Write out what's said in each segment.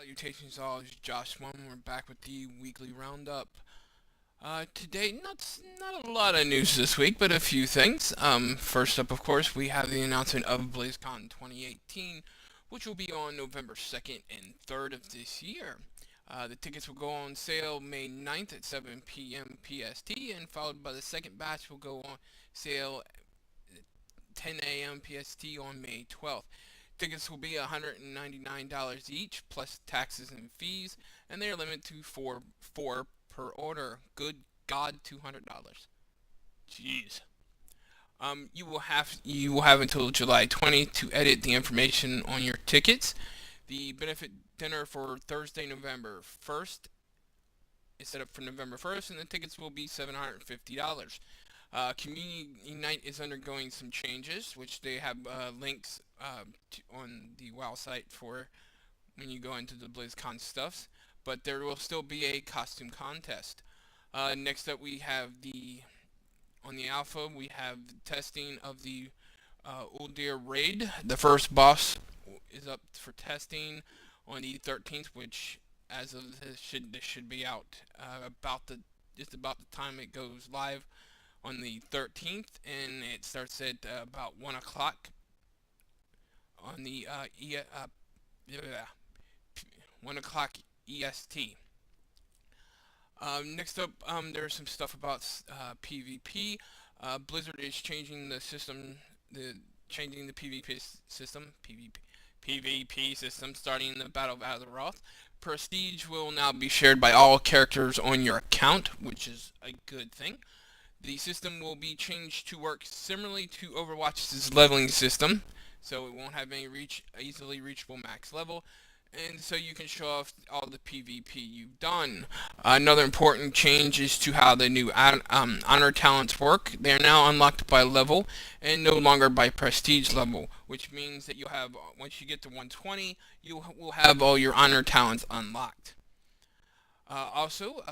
Salutations all, it's Josh One. We're back with the weekly roundup. Today, not a lot of news this week, but a few things. First up, of course, we have the announcement of BlizzCon 2018, which will be on November 2nd and 3rd of this year. The tickets will go on sale May 9th at 7 p.m. PST, and followed by the second batch will go on sale 10 a.m. PST on May 12th. Tickets will be $199 each, plus taxes and fees, and they are limited to four per order. Good God, $200. Jeez. You will have until July 20th to edit the information on your tickets. The benefit dinner for Thursday, November 1st is set up for November 1st, and the tickets will be $750. Community Night is undergoing some changes, which they have links on the WoW site for when you go into the BlizzCon stuffs. But there will still be a costume contest. Next up, we have on the alpha we have testing of the Uldir raid. The first boss is up for testing on the 13th, which as of this should be out about the just about the time it goes live on the 13th, and it starts at about 1 o'clock on the 1 o'clock EST. Next up, there's some stuff about PvP. Blizzard is changing the system, changing the PvP system, starting the Battle of Azeroth. Prestige will now be shared by all characters on your account, which is a good thing. The system will be changed to work similarly to Overwatch's leveling system, so it won't have any easily reachable max level, and so you can show off all the PvP you've done. Another important change is to how the new honor talents work. They are now unlocked by level and no longer by prestige level, which means that once you get to 120, you will have all your honor talents unlocked. Also,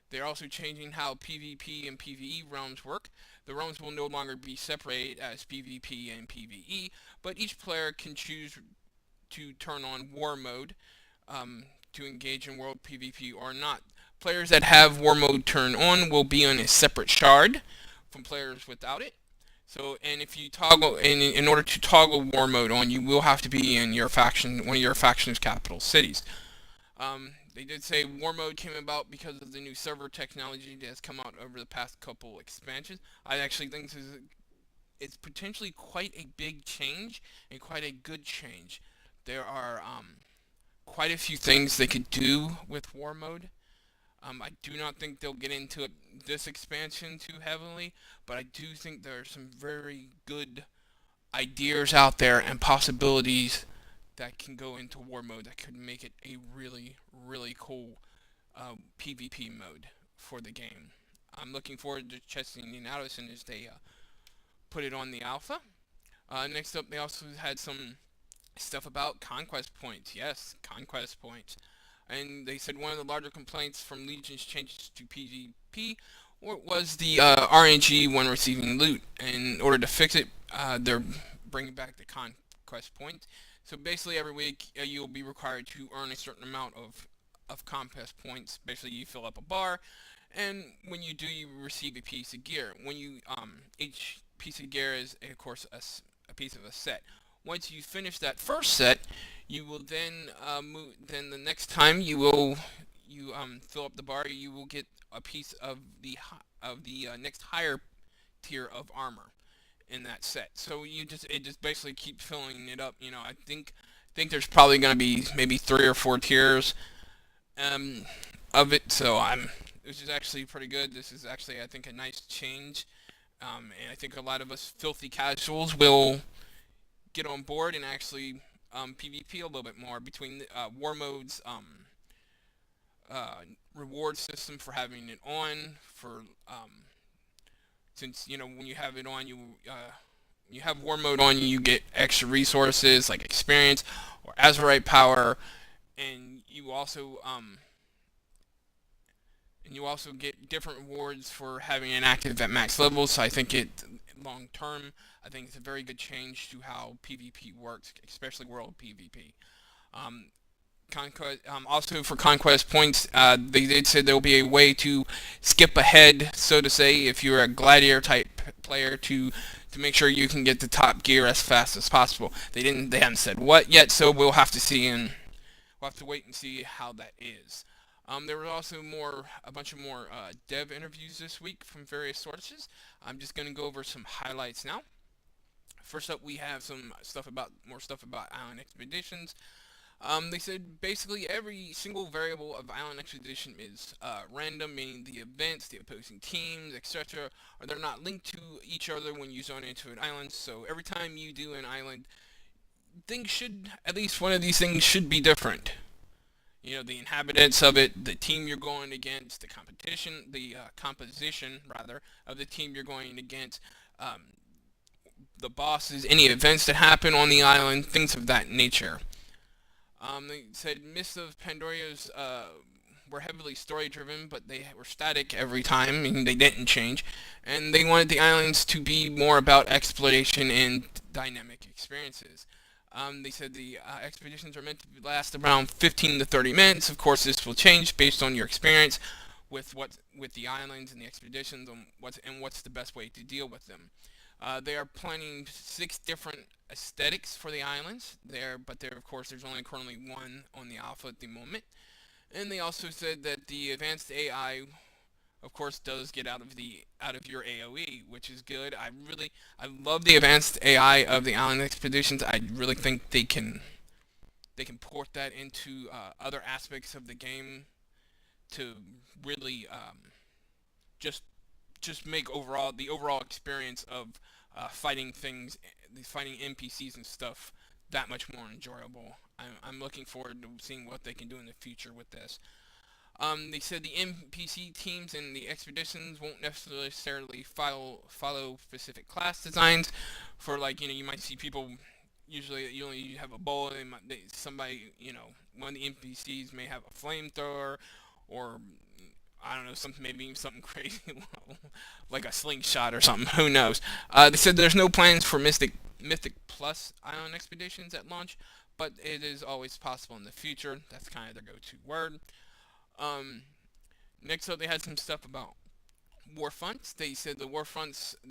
they're also changing how PvP and PvE realms work. The realms will no longer be separated as PvP and PvE, but each player can choose to turn on War Mode to engage in World PvP or not. Players that have War Mode turned on will be on a separate shard from players without it. So, and if you toggle, in order to toggle War Mode on, you will have to be in one of your faction's capital cities. They did say War Mode came about because of the new server technology that has come out over the past couple expansions. I actually think it's potentially quite a big change and quite a good change. There are quite a few things they could do with War Mode. I do not think they'll get into this expansion too heavily, but I do think there are some very good ideas out there and possibilities that can go into War Mode that could make it a really, really cool PvP mode for the game. I'm looking forward to testing it out as soon as they put it on the alpha. Next up, they also had some stuff about conquest points. Yes, conquest points. And they said one of the larger complaints from Legion's changes to PvP was the RNG when receiving loot. In order to fix it, they're bringing back the conquest points. So basically, every week you'll be required to earn a certain amount of conquest points. Basically, you fill up a bar, and when you do, you receive a piece of gear. Each piece of gear is, of course, a piece of a set. Once you finish that first set, you will then move. Then the next time you fill up the bar, you will get a piece of the next higher tier of armor in that set. So it just basically keeps filling it up. I think there's probably going to be maybe 3 or 4 tiers of it. So this is actually pretty good. This is actually, I think, a nice change, and I think a lot of us filthy casuals will get on board and actually PvP a little bit more between War Mode's reward system for having it on. Since when you have it on, you have War Mode on, you get extra resources like experience or Azerite power, and you also get different rewards for having it active at max level. So I think long term, I think it's a very good change to how PvP works, especially World PvP. Um, Conquest. Also for conquest points, they did say there will be a way to skip ahead, so to say, if you're a gladiator type player to make sure you can get the top gear as fast as possible. They haven't said what yet, so we'll have to see and we'll have to wait and see how that is. There were also a bunch of more dev interviews this week from various sources. I'm just going to go over some highlights now. First up, we have more stuff about Island Expeditions. They said basically every single variable of Island Expedition is random, meaning the events, the opposing teams, etc. Are they're not linked to each other when you zone into an island. So every time you do an island, at least one of these things should be different. You know, the inhabitants of it, the team you're going against, the competition, the composition rather of the team you're going against, the bosses, any events that happen on the island, things of that nature. They said Mists of Pandora's were heavily story driven, but they were static every time, meaning they didn't change. And they wanted the islands to be more about exploration and dynamic experiences. They said the expeditions are meant to last around 15 to 30 minutes. Of course, this will change based on your experience with the islands and the expeditions and what's the best way to deal with them. They are planning 6 different aesthetics for the islands there, but there, of course, there's only currently one on the alpha at the moment. And they also said that the advanced AI, of course, does get out of your AOE, which is good. I love the advanced AI of the island expeditions. I really think they can port that into other aspects of the game to really just make the overall experience of fighting fighting NPCs and stuff, that much more enjoyable. I'm looking forward to seeing what they can do in the future with this. They said the NPC teams and the expeditions won't necessarily follow specific class designs. For like, you might see people. Usually, you have a bow. Somebody, one of the NPCs may have a flamethrower, or I don't know, maybe something crazy like a slingshot or something. Who knows? They said there's no plans for Mythic Plus Island expeditions at launch, but it is always possible in the future. That's kind of their go-to word. Um, Next up, they had some stuff about war fronts. They said the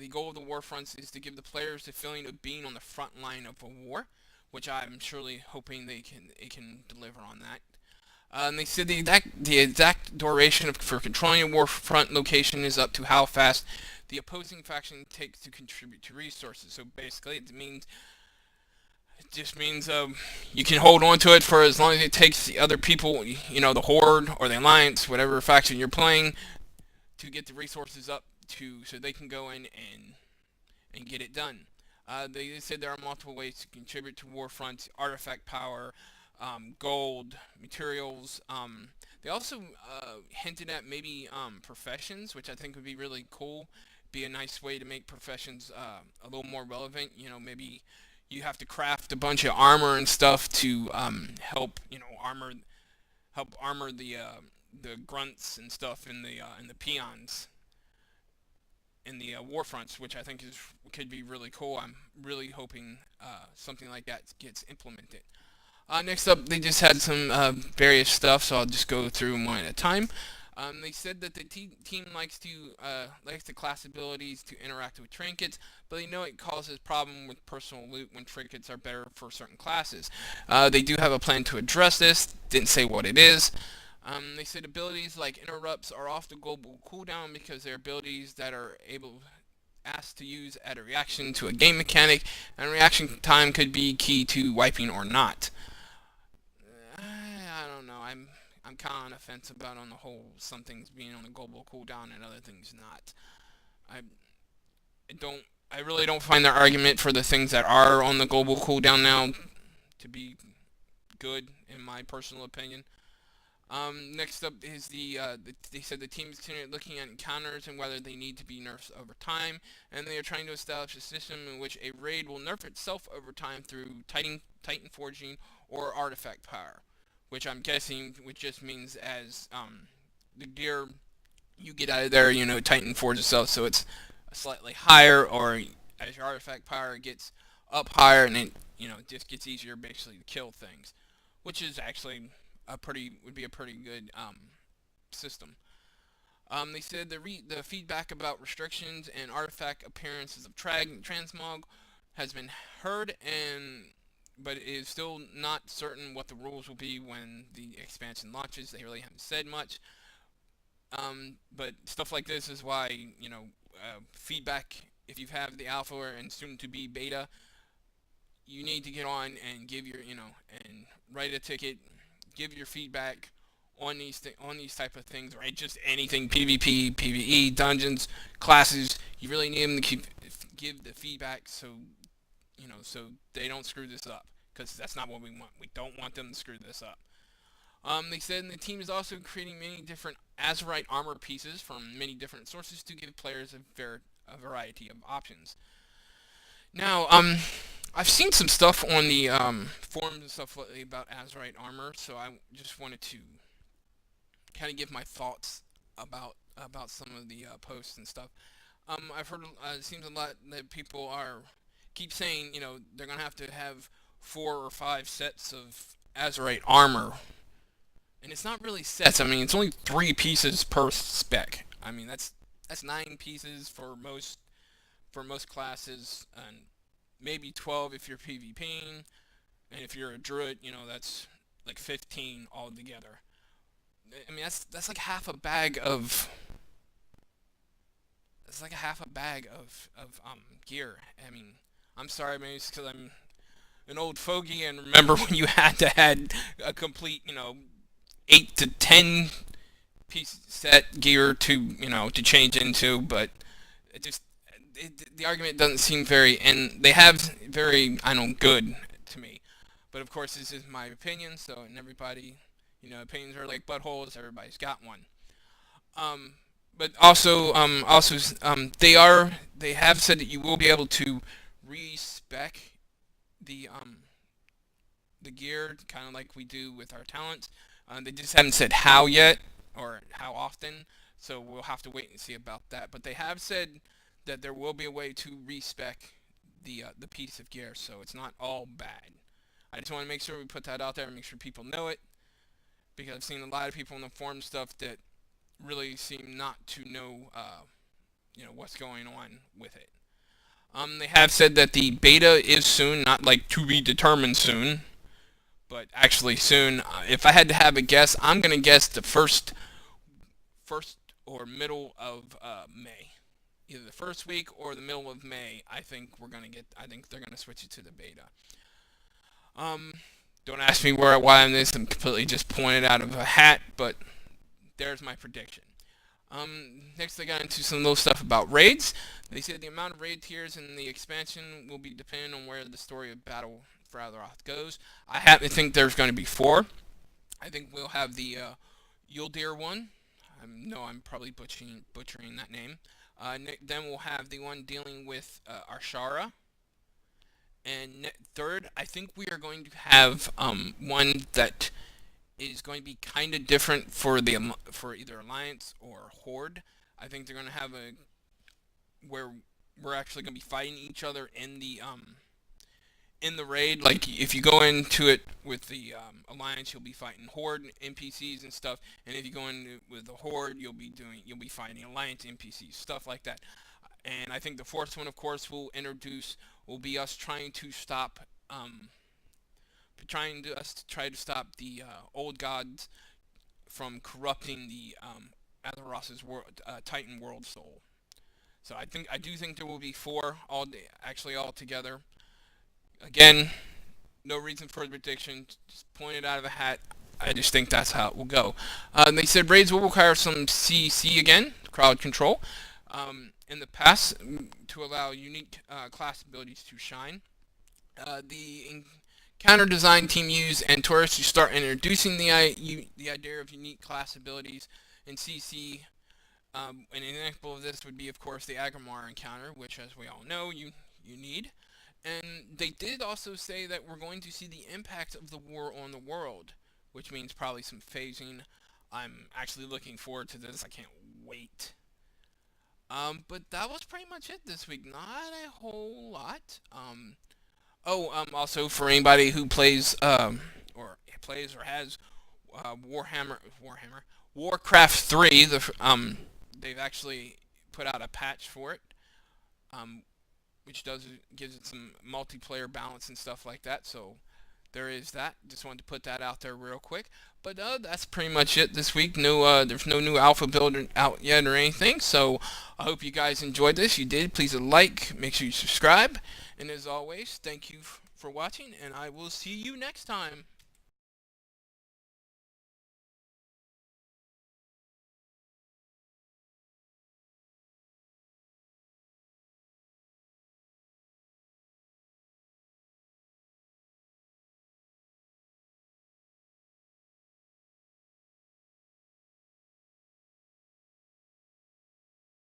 goal of the war fronts is to give the players the feeling of being on the front line of a war, which I'm surely hoping they can deliver on that. And they said the exact duration for controlling a warfront location is up to how fast the opposing faction takes to contribute to resources. So basically, it just means you can hold on to it for as long as it takes the other people, the Horde or the Alliance, whatever faction you're playing, to get the resources up to so they can go in and get it done. They said there are multiple ways to contribute to warfronts: artifact power, gold, materials. They also hinted at maybe professions, which I think would be really cool. Be a nice way to make professions a little more relevant. Maybe you have to craft a bunch of armor and stuff to help armor the grunts and stuff in the peons in the war fronts, which I think could be really cool. I'm really hoping something like that gets implemented. Next up, they just had some various stuff, so I'll just go through them one at a time. They said that the team likes the class abilities to interact with trinkets, but they know it causes problem with personal loot when trinkets are better for certain classes. They do have a plan to address this. Didn't say what it is. They said abilities like interrupts are off the global cooldown because they're abilities that are asked to use at a reaction to a game mechanic, and reaction time could be key to wiping or not. I don't know. I'm kind of on the fence about on the whole some things being on a global cooldown and other things not. I I really don't find their argument for the things that are on the global cooldown now to be good in my personal opinion. Next up is they said the team is continuing looking at encounters and whether they need to be nerfed over time, and they are trying to establish a system in which a raid will nerf itself over time through Titan forging or artifact power, which I'm guessing which just means as the gear you get out of there, Titan forge itself, so it's slightly higher, or as your artifact power gets up higher, and it just gets easier basically to kill things, which is actually would be a pretty good system. They said the feedback about restrictions and artifact appearances of transmog has been heard, but it is still not certain what the rules will be when the expansion launches. They really haven't said much. But stuff like this is why, feedback, if you have the alpha and soon to be beta, you need to get on and give your, and write a ticket, give your feedback on these type of things, right? Just anything, PvP, PvE, dungeons, classes. You really need them to give the feedback, so so they don't screw this up, because that's not what we want. We don't want them to screw this up. They said the team is also creating many different Azerite armor pieces from many different sources to give players a variety of options. Now, I've seen some stuff on the forums and stuff lately about Azerite armor, so I just wanted to kind of give my thoughts about some of the posts and stuff. I've heard it seems a lot that people keep saying, they're gonna have to have 4 or 5 sets of Azerite armor, and it's not really sets. I mean, it's only 3 pieces per spec. I mean, that's 9 pieces for most classes, and maybe 12 if you're PvPing, and if you're a druid, that's like 15 altogether. I mean, that's like half a bag of it's like a half a bag of gear. I mean, I'm sorry, maybe it's because I'm an old fogey and remember when you had to had a complete, 8 to 10 piece set gear to change into, but it just the argument doesn't seem very, and they have very, I don't know, good to me. But of course, this is my opinion, so, and everybody, opinions are like buttholes. Everybody's got one. Um, but they have said that you will be able to respec the gear, kind of like we do with our talents. They just haven't said how yet or how often, so we'll have to wait and see about that. But they have said that there will be a way to respec the piece of gear, so it's not all bad. I just want to make sure we put that out there and make sure people know it, because I've seen a lot of people in the forum stuff that really seem not to know, what's going on with it. They have said that the beta is soon, not like to be determined soon, but actually soon. If I had to have a guess, I'm gonna guess the first or middle of May, either the first week or the middle of May. I think they're gonna switch it to the beta. Um, don't ask me why I'm this. I'm completely just pointed out of a hat, but there's my prediction. Next they got into some little stuff about raids. They said the amount of raid tiers in the expansion will be dependent on where the story of Battle for Azeroth goes. I happen to think there's going to be 4. I think we'll have the Yuldir one. I know I'm probably butchering that name. Then we'll have the one dealing with Arshara. And third, I think we are going to have one that is going to be kind of different for either Alliance or Horde. I think they're going to have where we're actually going to be fighting each other in the raid. Like if you go into it with the Alliance, you'll be fighting Horde NPCs and stuff, and if you go in with the Horde, you'll be fighting Alliance NPCs, stuff like that. And I think the fourth one, of course, will be us trying to stop try to stop the old gods from corrupting the Azeroth's Titan world soul. So I do think there will be 4 all together. Again, no reason for the prediction, just pointed out of a hat. I just think that's how it will go. They said raids will require some CC again, crowd control, in the past, to allow unique class abilities to shine. The counter design team used and tourists to start introducing the idea of unique class abilities in CC. An example of this would be, of course, the Agrimar encounter, which, as we all know, you need. And they did also say that we're going to see the impact of the war on the world, which means probably some phasing. I'm actually looking forward to this. I can't wait. But that was pretty much it this week. Not a whole lot. Also for anybody who plays or has Warcraft 3. They've actually put out a patch for it, um, which gives it some multiplayer balance and stuff like that. So there is that. Just wanted to put that out there real quick. But that's pretty much it this week. There's no new alpha build out yet or anything. So I hope you guys enjoyed this. If you did, please like, make sure you subscribe, and as always, thank you for watching, and I will see you next time.